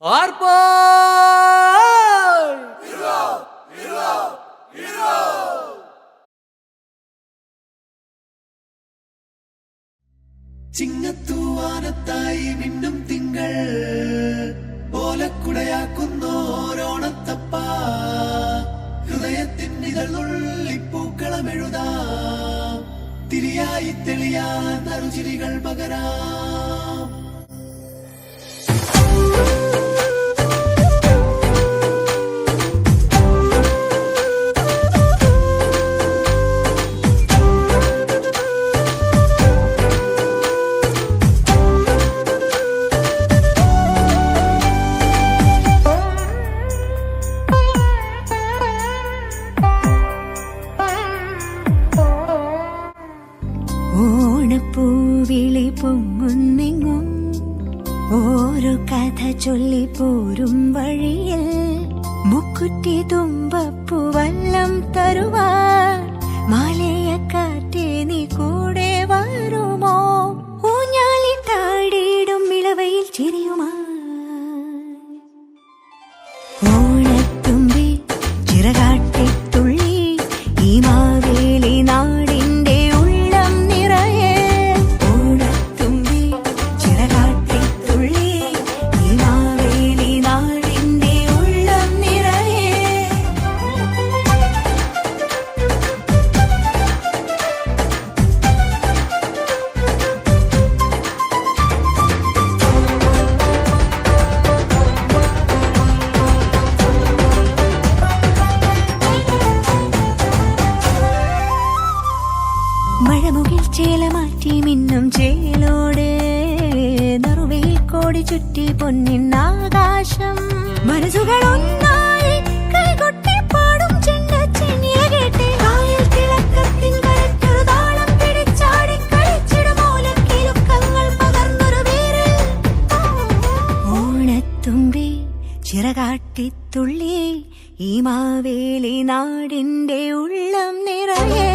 ആർപ്പാ ചിങ്ങത്തൂവാനത്തായി മിന്നും തിങ്കൾ ഓലക്കുടയാക്കുന്നോരോണത്തപ്പ ഹൃദയത്തിൻ ഇതളുള്ളിപ്പൂക്കളമെഴുതാം തിരിയായി തെളിയാൻ നറുചിരികൾ പകരാം. ഓണപ്പൂവിളി പൊങ്ങുന്നെങ്ങും ഓരോ കഥ ചൊല്ലി പോരും വഴിയിൽ മുക്കുറ്റി തുമ്പപ്പൂവല്ലം തരുവാൻ മാലയക്കാറ്റേ നീ കൂടെ വരുമോ? ഊഞ്ഞാലിട്ടാടിയിടും ഇളവയിൽ ചിരിയുമാ ഓണത്തുമ്പി ചിറകാട്ടിത്തുള്ളി ഈ മാവേലി നാടിന്റെ ഉള്ളം നിറയെ. ഓണത്തുമ്പി ചിറകാട്ടിത്തുള്ളി ഈ മാവേലി നാടിന്റെ ഉള്ളം നിറയെ. മഴമുകിൽ ചേല മാറ്റി മിന്നും ചേലോട് നറുവയിൽ കോടി ചുറ്റി പൊന്നിന്നാകാശം മനസ്സുകൾ ഒന്നായി കൈകൊട്ടി പാടും ചെണ്ടച്ചെന്നിയ കേട്ട് കായൽ തിളക്കത്തിൻ കരട്ടൊരു താളം പിടിച്ചാടി കളിച്ചിടുമോലക്കിലുക്കങ്ങൾ പകർന്നൊരു വീരൽ. ഓണത്തുമ്പി ചിറകാട്ടിത്തുള്ളി ഈ മാവേലി നാടിന്റെ ഉള്ളം നിറയെ.